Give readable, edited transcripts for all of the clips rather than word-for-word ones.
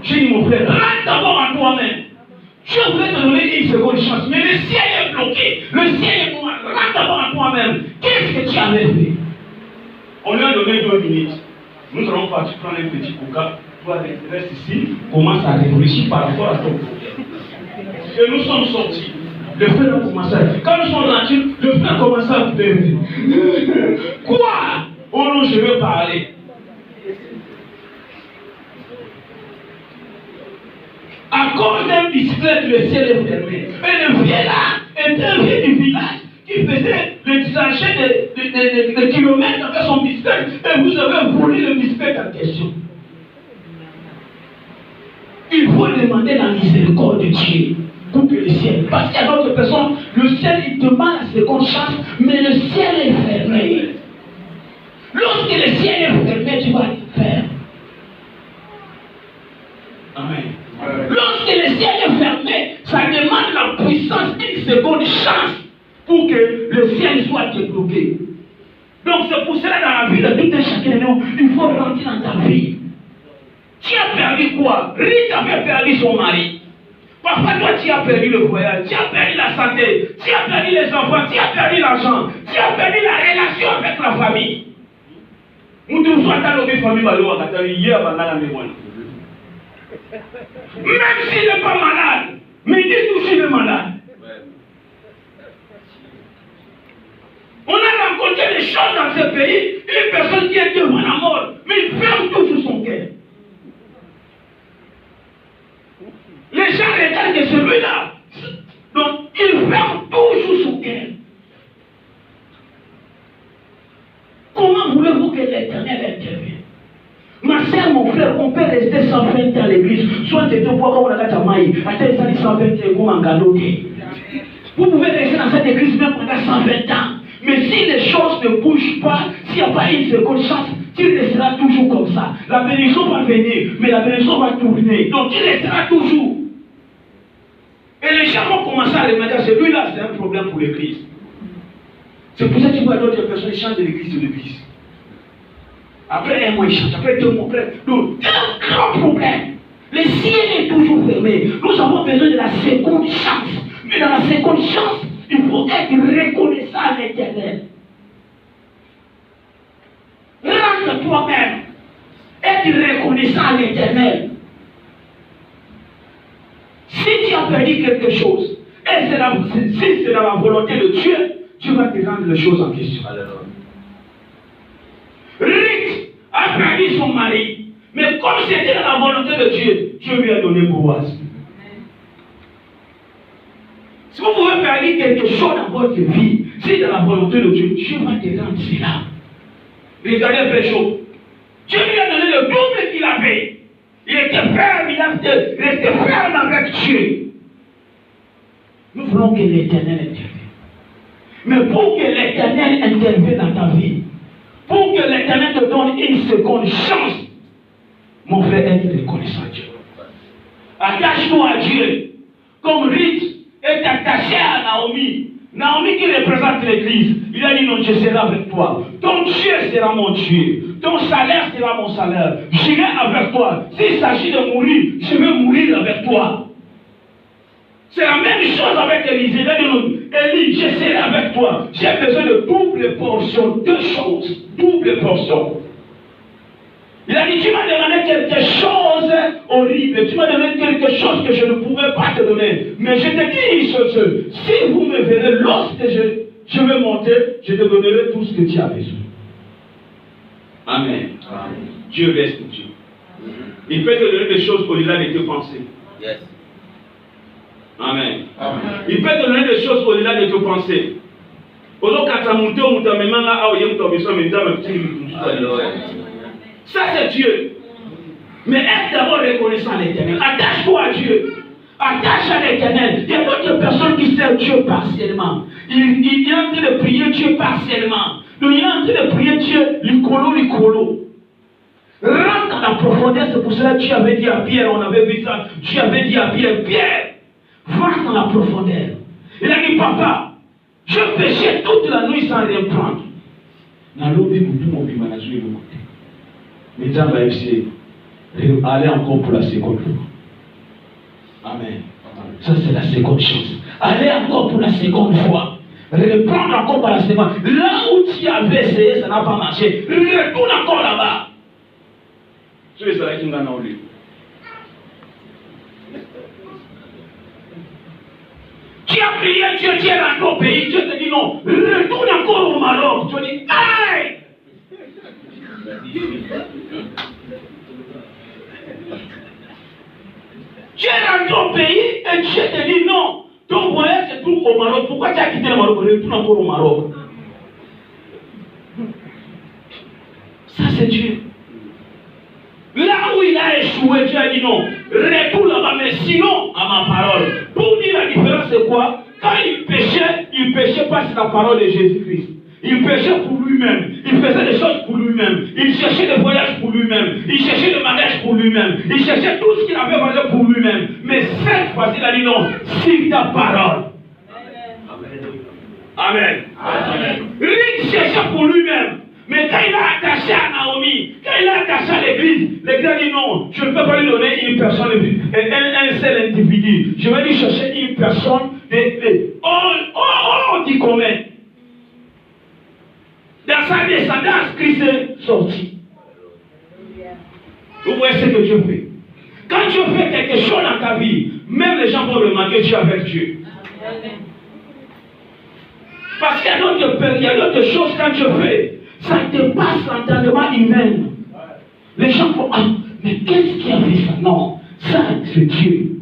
J'ai dit, mon frère, rentre d'abord en toi-même. Dieu voulait te donner une seconde chance, mais le ciel est bloqué. Le ciel est noir. Rentre d'abord en toi-même. Qu'est-ce que tu avais fait? On lui a donné 2 minutes. Nous allons partir prendre un petit coca. Toi, reste ici. Commence à réfléchir par rapport à ton problème. Et nous sommes sortis. Le frère a commencé à... Quand nous sommes rentrés, le frère a commencé à pleurer. Quoi? Oh non, je veux parler. À cause d'un bicyclette, le ciel est fermé. Et le vieux là était un vieux du village qui faisait le trajet de kilomètres avec son bicyclette. Et vous avez volé le bicyclette en question. Il faut demander la miséricorde de Dieu pour que le ciel. Parce qu'il y a d'autres personnes, le ciel il demande la seconde chance, mais le ciel est fermé. Lorsque le ciel est fermé, tu vas faire. Amen. Lorsque le ciel est fermé, ça demande la puissance d'une seconde chance pour que le ciel soit débloqué. Donc c'est pour cela dans la vie de tout un chacun de nous, il faut rentrer dans ta vie. Tu as perdu quoi? Ruth avait perdu son mari. Parfois toi tu as perdu le voyage, tu as perdu la santé, tu as perdu les enfants, tu as perdu l'argent, tu as perdu la relation avec la famille. Nous devons attendre notre famille hier à la mémoire. Même s'il n'est pas malade, mais il dit toujours qu'il est malade. On a rencontré des choses dans ce pays, une personne qui est devant la mort, mais il ferme toujours son cœur. Les gens regardent que celui-là, donc il ferme toujours son cœur. Comment voulez-vous que l'Éternel intervienne? Ma soeur, mon frère, on peut rester 120 ans à l'église. Soit tu te vois comme on a gâté maï, attends, ça dit 120 ans, vous pouvez rester dans cette église même pendant 120 ans. Mais si les choses ne bougent pas, s'il n'y a pas une seconde chance, tu resteras toujours comme ça. La bénédiction va venir, mais la bénédiction va tourner. Donc tu resteras toujours. Et les gens vont commencer à remarquer, celui-là, c'est un problème pour l'église. C'est pour ça que tu vois d'autres personnes qui chantent de l'église de l'église. Après un mois, ils chantent. Après 2 mois, après. Donc, c'est un grand problème. Le ciel est toujours fermé. Nous avons besoin de la seconde chance. Mais dans la seconde chance, il faut être reconnaissant à l'Éternel. Rentre toi-même. Être reconnaissant à l'Éternel. Si tu as perdu quelque chose, et si c'est dans la volonté de Dieu, tu vas te rendre les choses en question. Ruth a perdu son mari, mais comme c'était dans la volonté de Dieu, Dieu lui a donné Boaz. Si vous pouvez perdre quelque chose dans votre vie, si c'est dans la volonté de Dieu, Dieu va te rendre cela. Regardez le péché. Dieu lui a donné le double qu'il avait. Il était ferme, il restait ferme avec Dieu. Nous voulons que l'Éternel intervienne. Mais pour que l'Éternel intervienne dans ta vie, pour que l'Éternel te donne une seconde chance, mon frère, est reconnaissant à Dieu. Attache-toi à Dieu. Comme Ruth est attachée à Naomi. Naomi qui représente l'église. Il a dit non, je serai avec toi. Ton Dieu sera mon Dieu. Ton salaire sera mon salaire. J'irai avec toi. S'il s'agit de mourir, je vais mourir avec toi. C'est la même chose avec Élisée. Il a dit non, Élie, je serai avec toi. J'ai besoin de double portion. 2 choses. Double portion. Il a dit, tu m'as demandé quelque chose horrible. Tu m'as demandé quelque chose que je ne pouvais pas te donner. Mais je te dis une chose. Si vous me verrez, lorsque je vais monter, je te donnerai tout ce que tu as besoin. Amen. Amen. Dieu reste Dieu. Il peut te donner des choses au-delà de tes pensées. Yes. Amen. Amen. Il peut te donner des choses au-delà de tes pensées. Ça c'est Dieu. Mais être d'abord reconnaissant à l'Éternel. Attache-toi à Dieu. Attache à l'Éternel. Il y a d'autres personnes qui servent Dieu partiellement. Il est en train de prier Dieu partiellement. Donc il est en train de prier Dieu licolo. Rentre dans la profondeur. C'est pour cela que Dieu avait dit à Pierre, on avait vu ça. Dieu avait dit à Pierre, Pierre, va dans la profondeur. Il a dit, papa, je péchais toute la nuit sans rien prendre. Mais Dieu va essayer d'aller encore pour la seconde fois. Amen. Ça, c'est la seconde chose. Aller encore pour la seconde fois. Reprendre encore par la seconde. Là où tu avais essayé, ça n'a pas marché. Retourne encore là-bas. Tu es là qui m'a dit. Tu as prié Dieu, tu es rentré au pays, Dieu te dit non. Retourne encore au Maroc. Tu dis, aïe! Tu es rentré au pays et Dieu te dit non. Ton voyage se trouve au Maroc. Pourquoi tu as quitté le Maroc? Retourne encore au Maroc. Ça, c'est Dieu. Là où il a échoué, Dieu a dit non. Retourne là-bas, mais sinon, à ma parole. Pour dire la différence, c'est quoi? Quand il péchait pas sur la parole de Jésus-Christ. Il péchait pour lui-même. Il faisait des choses pour lui-même. Il cherchait des voyages pour lui-même. Il cherchait le mariage pour lui-même. Il cherchait tout ce qu'il avait besoin pour lui-même. Mais cette fois-ci, il a dit non. Signe ta parole. Amen. Amen. Lui cherchait pour lui-même. Mais quand il a attaché à Naomi, quand il a attaché à l'église, l'église a dit non, je ne peux pas lui donner une personne, un seul individu. Je vais lui chercher une personne, on dit combien? Dans sa descendance, Christ est sorti. Vous voyez ce que Dieu fait. Quand Dieu fait quelque chose dans ta vie, même les gens vont remarquer que tu es avec Dieu. Parce qu'il y a d'autres choses quand Dieu fait. Ça dépasse l'entendement humain. Les gens font, ah, mais qu'est-ce qui a fait ça? Non, ça, c'est Dieu.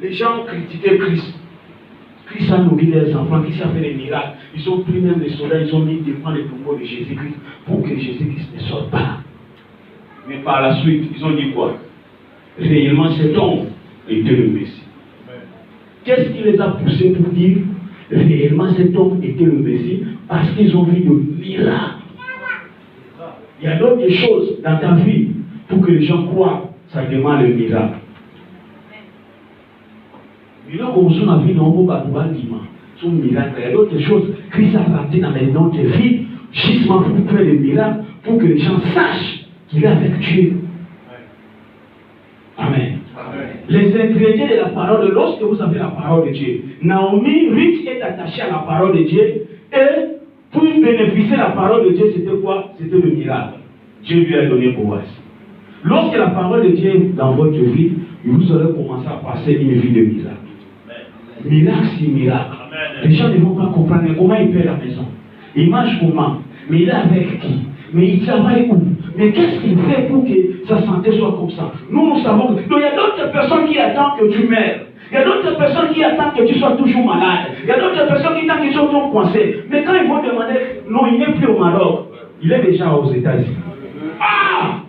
Les gens critiquaient Christ. Christ a nourri les enfants, Christ a fait des miracles. Ils ont pris même les soldats, ils ont mis devant les tombeaux de Jésus-Christ pour que Jésus-Christ ne sorte pas. Mais par la suite, ils ont dit quoi? Réellement, cet homme était le Messie. Qu'est-ce qui les a poussés pour dire réellement cet homme était le Messie? Parce qu'ils ont vu de miracles. Il y a d'autres choses dans ta vie pour que les gens croient. Ça demande le miracle. Il y a d'autres choses. Christ a rentré dans les noms de vie justement pour faire des miracles, pour que les gens sachent qu'il est avec Dieu. Amen. Amen. Les ingrédients de la parole, lorsque vous avez la parole de Dieu, Naomi, Ruth est attachée à la parole de Dieu, et pour bénéficier de la parole de Dieu, c'était quoi? C'était le miracle. Dieu lui a donné Boaz. Lorsque la parole de Dieu est dans votre vie, vous aurez commencé à passer une vie de miracle. Miracle, c'est miracle. Les gens ne vont pas comprendre comment il paie la maison. Il mange comment? Mais il est avec qui? Mais il travaille où? Mais qu'est-ce qu'il fait pour que sa santé soit comme ça? Nous savons que. Donc il y a d'autres personnes qui attendent que tu meurs. Il y a d'autres personnes qui attendent que tu sois toujours malade. Il y a d'autres personnes qui attendent que tu sois toujours coincé. Mais quand ils vont demander, non, il n'est plus au Maroc. Il est déjà aux États-Unis. Ah!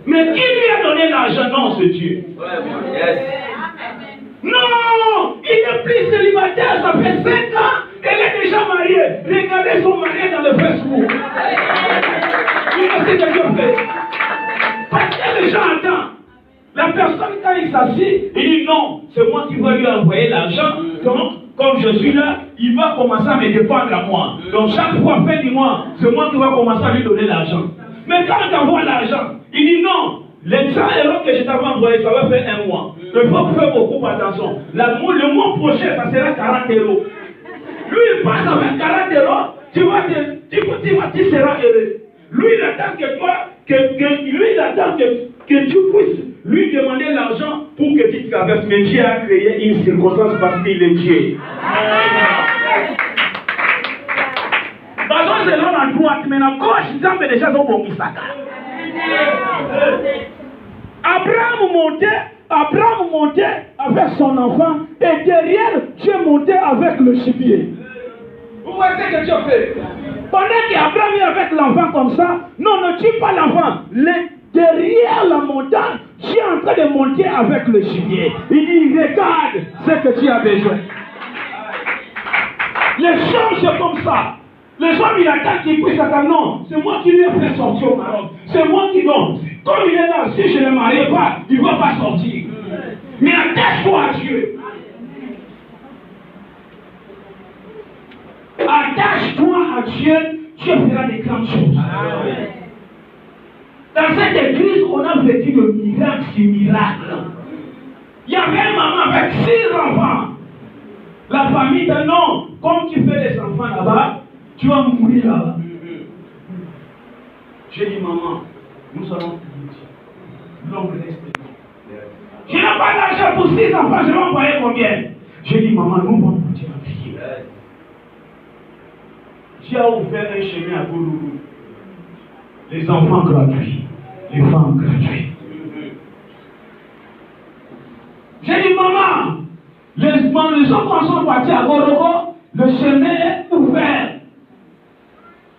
Mais qui lui a donné l'argent? Non, c'est Dieu. Non! Il est plus célibataire, ça fait 5 ans. Elle est déjà mariée. Regardez son mari dans le Facebook. Il a ce que Dieu fait. Parce que les gens attendent. La personne, quand il s'assied, il dit non, c'est moi qui vais lui envoyer l'argent. Donc, comme je suis là, il va commencer à me dépendre à moi. Donc, chaque fois, fin du mois, c'est moi qui vais commencer à lui donner l'argent. Mais quand on t'envoie l'argent, il dit non. Les 100 € que je t'avais envoyé, ça va faire 1 mois. Il faut faire beaucoup attention. Le mois prochain, ça sera 40 €. Lui, il passe avec 40 €, tu seras heureux. Lui, il attend que toi, lui, il attend que tu puisses lui demander l'argent pour que tu traverses. Mais Dieu a créé une circonstance parce qu'il est Dieu. Parce que c'est l'homme à droite, mais à gauche, ils ont déjà son bon Isaka. Abraham montait avec son enfant et derrière Dieu montait avec le gibier. Vous voyez ce que Dieu fait? Pendant qu'Abraham est avec l'enfant comme ça, non, ne tue pas l'enfant. Derrière la montagne, Dieu est en train de monter avec le gibier. Il dit, regarde ce que tu as besoin. Les hommes, c'est comme ça. Les hommes, il attend qu'il puisse attendre. Non, c'est moi qui lui ai fait sortir au Maroc. C'est moi qui donne. Comme il est là, si je ne le marie pas, il ne va pas sortir. Mais attache-toi à Dieu. Attache-toi à Dieu, Dieu fera des grandes choses. Amen. Dans cette église, on a vécu de miracle sur miracle. Il y avait une maman avec 6 enfants. La famille dit non, comme tu fais des enfants là-bas, tu vas mourir là-bas. J'ai dit, maman, nous allons l'homme reste. Je n'ai pas d'argent pour 6 enfants, je vais envoyer combien? J'ai dit, maman, nous allons continuer à prier. Dieu a ouvert un chemin à Gouloulou. Les enfants gratuits, les femmes gratuites. J'ai dit, maman, les enfants sont partis à Goroko, le chemin est ouvert.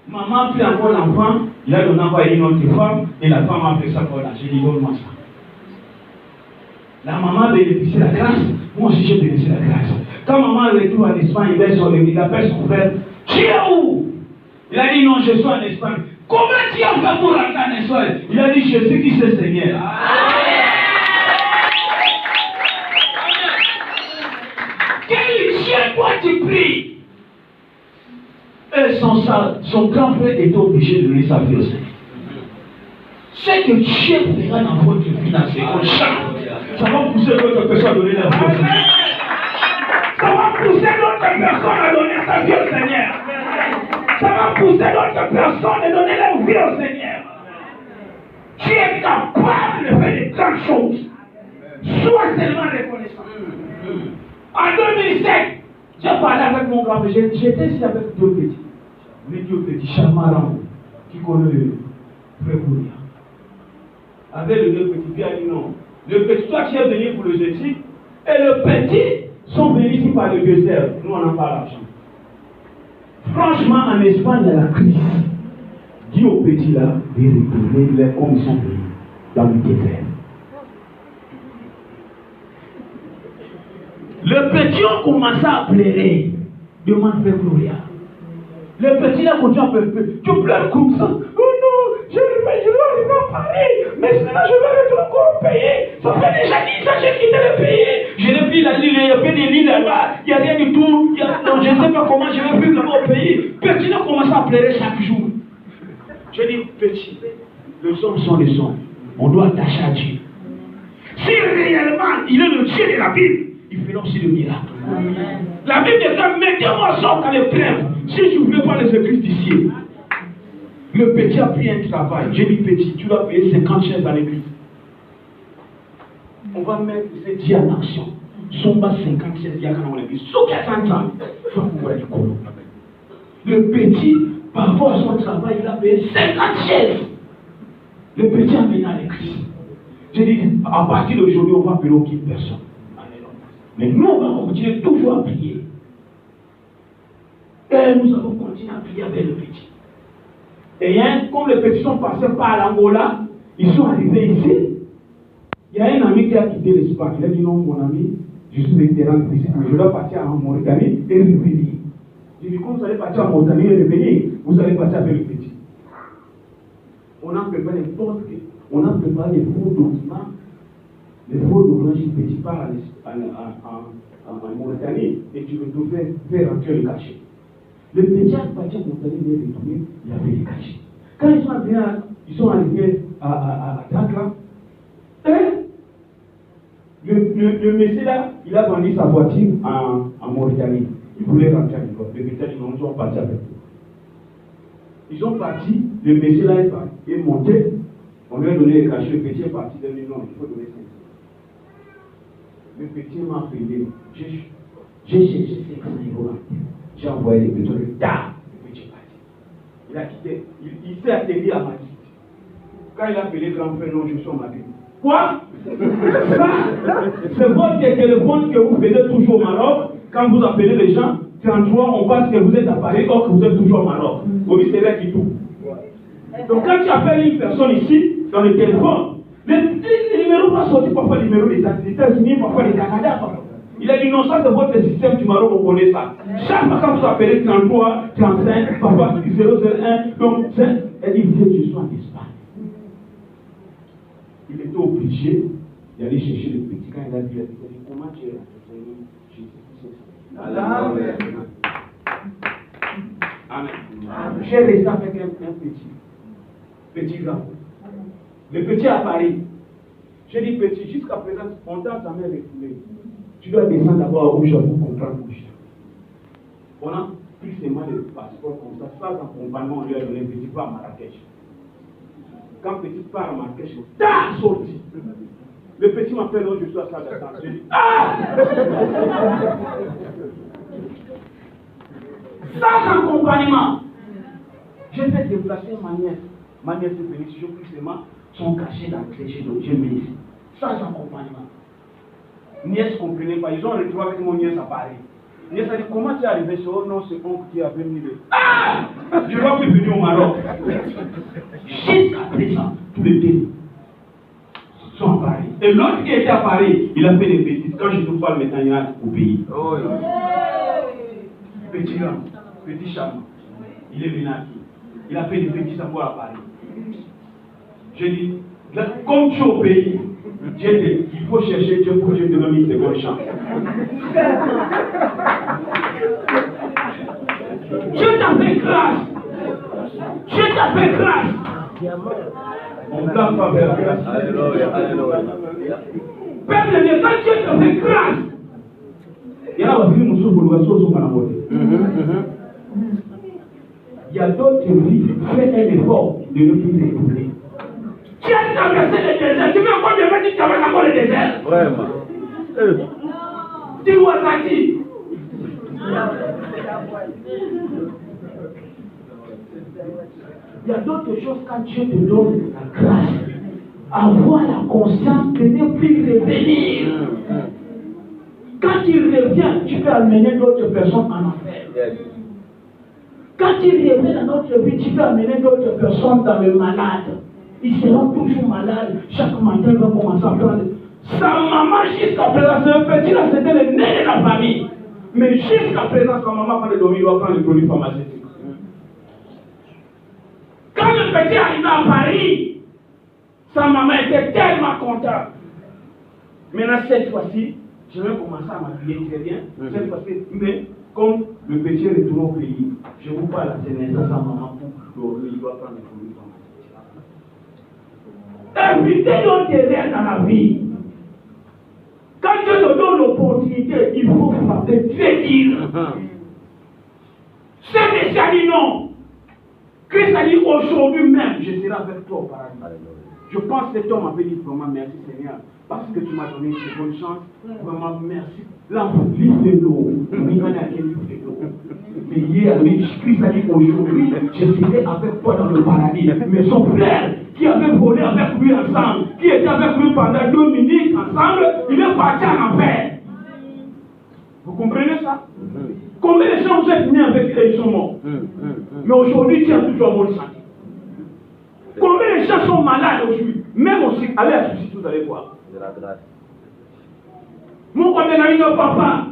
Maman a pris encore l'enfant, il a donné à une autre femme, et la femme a fait ça pour là. J'ai dit, donne-moi ça. La maman a bénéficié de la grâce, moi aussi j'ai bénéficié de la grâce. Quand maman retourne en Espagne, il appelle son frère, tu es où? Il a dit, non, je suis en Espagne. Comment tu as fait pour rentrer en Espagne? Il a dit, je sais qui c'est Seigneur. Quel Dieu toi tu pries? Et son grand frère était obligé de donner sa vie au Seigneur. C'est que Dieu fera dans votre vie dans ces chants. Ça va pousser d'autres personnes à donner la vie au Seigneur. Ça va pousser d'autres personnes à donner sa vie au Seigneur. Ça va pousser d'autres personnes à donner la vie au Seigneur. Tu es capable de faire des grandes choses. Sois tellement reconnaissant. En 2007, j'ai parlé avec mon grand-père. J'étais ici avec 2 petits. Les 2 petits, Chamaran, qui connaît le frère Bouria. Avec les 2 petits, il a dit non. Le petit, toi tu es venu pour le jeudi, et le petit sont venus ici par le désert. Nous, on n'a pas l'argent. Franchement, en Espagne, il y a la crise. Dis aux petits là de retourner comme ils sont venus dans le désert. Le petit a commencé à pleurer. Demande Frère Gloria. Le petit là continue à pleurer. Tu pleures comme ça. Oh non, je dois arriver à Paris. Mais sinon je vais retourner encore au pays. Ça fait déjà 10 ans que j'ai quitté le pays. Je n'ai plus la ligne, il y a plus de lignes là-bas. Il n'y a rien du tout. Donc je ne sais pas comment je vais vivre là-bas au pays. Petit a commencé à pleurer chaque jour. Je dis, petit, les hommes sont les hommes. On doit attacher à Dieu. Si réellement il est le Dieu de la Bible, il fait aussi le miracle. Amen. La Bible dit, mettez-moi ça dans l'épreuve. Si je ne voulais pas les écrits d'ici. Le petit a pris un travail. J'ai dit, petit, tu dois payer 50 chaises dans l'église. On va mettre ces dieux en action. Son bas 50 chaises, il y a quand on l'église. Sous 400 ans, il faut qu'on voit du coup. Le petit, par rapport à son travail, il a payé 50 chaises. Le petit a venu à l'église. J'ai dit, à partir d'aujourd'hui, on va appeler aucune personne. Mais nous, on va continuer toujours à prier. Et nous allons continuer à prier avec le petit. Et comme les petits sont passés par l'Angola, ils sont arrivés ici. Il y a un ami qui a quitté l'Espagne. Il a dit non, mon ami, je suis vétéran de visite, mais je dois partir en Mauritanie et revenir. J'ai dit, quand vous allez partir en Mauritanie et revenir, vous allez partir avec le petit. On a préparé n'importe quel. On a préparé les faux documents. Les faux documents, si le petit part en Mauritanie et tu devais faire rentrer le cachet. Le petit a parti en Mauritanie et retourné, il avait les cachets. Quand ils sont arrivés à Dakar, le monsieur là, il a vendu sa voiture en Mauritanie. Il voulait rentrer à l'école. Le monsieur dit non, ils sont partis avec eux. Ils sont partis, le monsieur là est monté, on lui a donné les cachets, le petit est parti, il a dit non, il faut donner 500. Le petit m'a appelé, j'ai cherché 500 €. J'ai envoyé les petits, le petit est parti. Il a quitté, il s'est atterri à Madrid. Quand il a appelé grand frère, non, je suis en Madrid. Quoi? C'est votre téléphone que vous faisiez toujours au Maroc. Quand vous appelez les gens, 33, on pense que vous êtes à Paris, or que vous êtes toujours au Maroc. Au mystère qui tout. Donc quand tu appelles une personne ici, dans le téléphone, les numéros vont sortir parfois les numéros des États-Unis, parfois des Canada. Il a dit non, ça c'est votre système du Maroc, on connaît ça. Chaque fois quand vous appelez 33, 35, parfois 001, donc elle dit, je suis en Espagne. Il était obligé d'aller chercher le petit. Quand il a dit, comment tu es là? Amen. J'ai resté avec un petit grand. Le petit à Paris. J'ai dit petit, jusqu'à présent, on t'a jamais refoulé. Tu dois descendre d'abord à Rouge pour comprendre Rouge. On a pris seulement le passeport comme ça, sans accompagnement, on lui a donné un petit pas à Marrakech. Quand petit part à Marrakech, t'as sorti. Le petit m'appelle, je suis à ça d'attente. J'ai dit, ah! Sans accompagnement. J'ai fait déplacer ma nièce de bénédiction, plus seulement son cachet d'entrée chez nous. J'ai mis ici. Sans accompagnement. Nièce comprenait pas. Ils ont retrouvé avec mon nièce à Paris. Nièce a dit, comment tu es arrivé sur oh non, c'est oncle qui a venu le. Ah! Je ne vais plus venir au Maroc. Jusqu'à présent, tous les deux sont à Paris. Et l'autre qui était à Paris, il a fait des bêtises. Quand je nous parle maintenant, il y a au pays. Oh, petit grand, petit charmant. Il est venu aquí. Il a fait des bêtises à moi à Paris. Je dis, comme tu es au pays, il faut chercher Dieu pour que Dieu te donne une seconde chance. Dieu t'a fait grâce. Dieu t'a fait grâce. On ne blâme pas vers la grâce. Père de Dieu, quand Dieu t'a fait grâce, il y a la vie de mon il y a d'autres vies, faites un effort de ne plus les oublier. Tu as traversé le désert, tu veux encore dire que tu traverses encore le désert? Vraiment. Dis-moi ça qui? Il y a d'autres choses quand Dieu te donne la grâce. Avoir la conscience de ne plus revenir. Quand il revient, tu peux amener d'autres personnes en enfer. Quand il revient dans notre vie, tu peux amener d'autres personnes dans le malade. Ils seront toujours malades. Chaque matin, ils vont commencer à prendre. Sa maman, jusqu'à présent, c'est un petit, là, c'était le nez de la famille. Mais jusqu'à présent, sa maman, quand elle dormit, il doit prendre les produits pharmaceutiques. Quand le petit arrive à Paris, sa maman était tellement contente. Maintenant, cette fois-ci, je vais commencer à m'habiller très bien. Cette fois-ci, mais comme le petit retourne au pays, je vous parle à cette naissance à maman pour dormir, il doit prendre les produits pharmaceutiques. Évitez notre erreur dans la vie. Quand Dieu te donne l'opportunité, il faut frapper très dur. C'est déjà dit non. Christ a dit aujourd'hui même, je serai avec toi au paradis. Je pense que cet homme avait dit vraiment merci Seigneur, parce que tu m'as donné une seconde chance. Vraiment merci. Là, livre de l'eau. Mais hier, Christ a dit aujourd'hui, je serai avec toi dans le paradis. Mais son frère, qui avait volé avec lui ensemble, qui était avec lui pendant 2 minutes ensemble, il est parti en enfer. Vous comprenez ça? Combien de gens vous êtes nés avec eux, ils sont morts? Mais aujourd'hui, tu as toujours un bon santé. Combien de gens sont malades aujourd'hui? Même aussi, allez à ceci, vous allez voir. Mon côté n'a eu papa.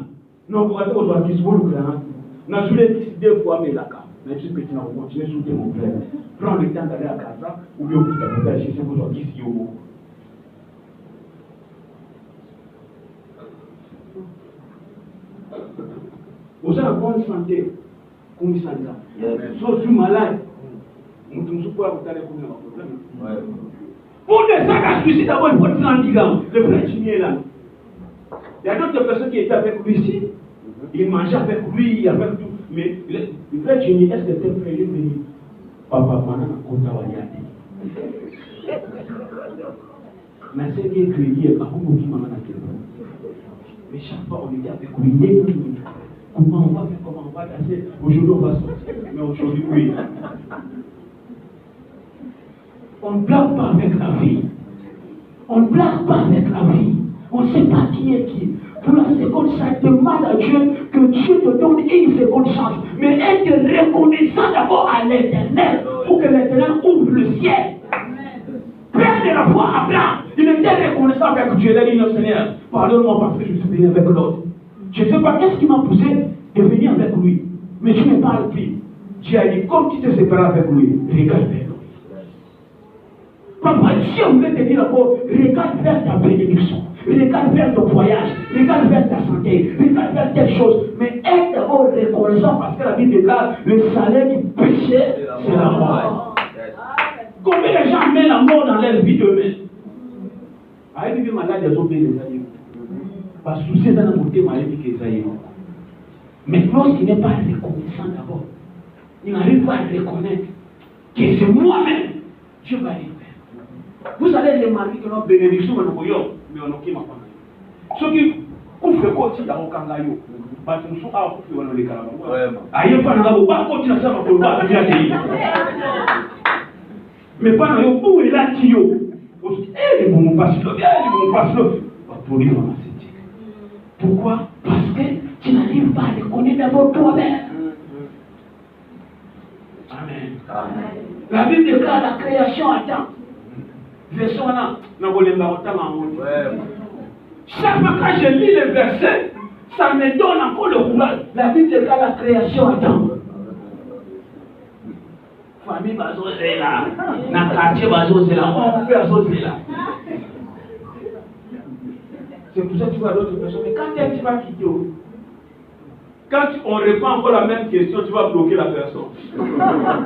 Non, vous regardez aux artistes, vous le grand. N'a joué 2 fois, mais là, mais tu peux continuer à soutenir mon frère. Prends le temps d'aller à Casa, ou bien vous allez chercher vos artistes. Vous avez une bonne santé, comme ça. Sauf si malade, nous ne pouvons pas vous donner un problème. Pour des sacs à suicide, d'abord, il faut être 30 ans. Le frère Jimmy est là. Il y a d'autres personnes qui étaient avec lui ici. Il mangeait avec lui, avec tout. Mais le frère Jimmy, est-ce que tes frères lui dit papa, maintenant, on t'a regardé. Mais c'est qui est créé, à vous qui m'en a dit. Mais chaque fois, on était avec lui. Comment on va faire, comment on va danser? Aujourd'hui, on va sortir. Mais aujourd'hui, oui. On ne blague pas avec la vie. On ne blague pas avec la vie. On ne sait pas qui est qui. Pour la seconde chance, demande à Dieu que Dieu te donne une seconde chance. Mais être reconnaissant d'abord à l'Éternel pour que l'Éternel ouvre le ciel. Père de la foi, Abraham, il était reconnaissant avec Dieu. Il a dit, non Seigneur, pardonne-moi parce que je suis venu avec l'autre. Je ne sais pas qu'est-ce qui m'a poussé de venir avec lui. Mais tu ne parles plus. Dieu a dit, comme tu te sépares avec lui, regarde vers lui. Papa, Dieu voulait te dire encore, regarde vers ta bénédiction. Regarde vers ton voyage. Regarde vers ta santé. Regarde vers telle chose. Mais aide d'abord reconnaissant parce que la Bible déclare le salaire du péché, c'est la mort. Combien de gens mettent la mort dans leur vie eux-mêmes? Aïe, bibi malade, ils ont payé les aïeux. Parce que c'est dans la beauté, malade, qui est aïeux. Mais lorsqu'il n'est pas reconnaissant d'abord, il n'arrive pas à reconnaître que c'est moi-même, Dieu va les faire. Vous allez remarquer que notre bénédiction, mais on n'a pas de ce qui couvre côté dans le Kangayo. Parce que nous sommes à le Kangayo. Aïe, pas dans le bas, continue à faire pour le bas, mais pas dans le bout et là, Tio. Eh, les bons passions, pour lui, on a cette. Pourquoi? Parce que tu n'arrives pas à les connaître d'abord toi-même. Amen. Amen. La Bible déclare la création à temps. Verset 1. Chaque fois que je lis le verset, ça me donne encore le courage. La Bible déclare la création à temps. Famille Bazosé là, dans le quartier Bazosé là, on peut Bazosé là. C'est pour ça que tu vois d'autres personnes. Mais quand tu vas quitter, quand on répond encore la même question, tu vas bloquer la personne.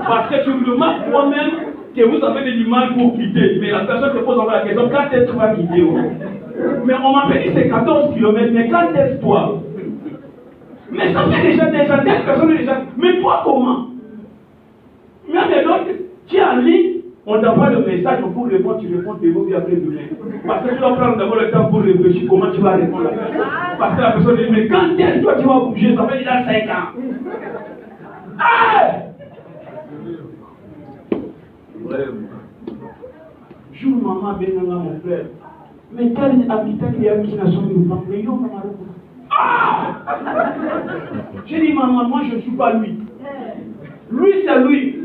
Parce que tu me demandes toi-même que vous avez de l'image pour quitter. Mais la personne te pose encore la question, quand est-ce que tu vas quitter? Mais on m'avait dit c'est 14 km, mais quand est-ce toi? Mais ça fait déjà des gens, telle personne déjà. Mais toi comment? Mais donc, tu es en ligne, on t'envoie le message pour répondre, tu réponds tes mots après demain. Parce que tu dois prendre d'abord le temps pour réfléchir comment tu vas répondre à la personne. Parce que la personne dit, mais quand est-ce que toi tu vas bouger, ça fait déjà 5 ans. Ah! Jour maman, bien mon frère. Mais tel habitant qui a mis la somme de femme, mais yo, maman, ah! J'ai dit, maman, moi je ne suis pas lui. Lui, c'est lui.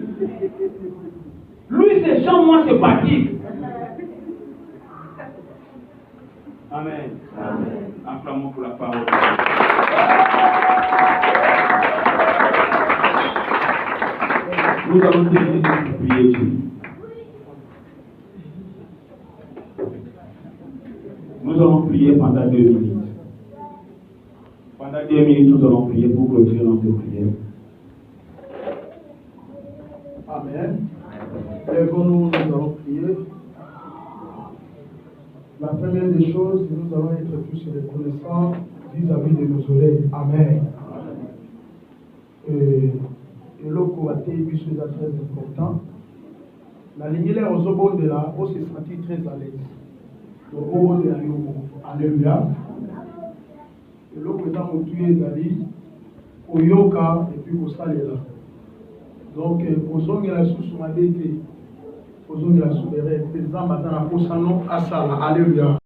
Lui, c'est Jean, moi, c'est Patrick. Amen. Amen. Acclamons pour la parole. Nous allons terminer de prier Dieu. Nous allons prier pendant 2 minutes. Pendant 2 minutes, nous allons prier pour clôturer notre prière. Amen. Lèvons-nous, nous allons prier. La première des choses, nous allons être tous reconnaissants vis-à-vis de nos oreilles. Amen. Et l'autre côté, c'est très important. La ligne là, aux obos de là, on s'est senti très à l'aise. Le obos de la Alléluia. Et l'autre étant mon tué d'Ali, au yoga et puis au saléra. Donc, posons la sous ma dété, posons la sous les rêves, les âmes à la Alléluia.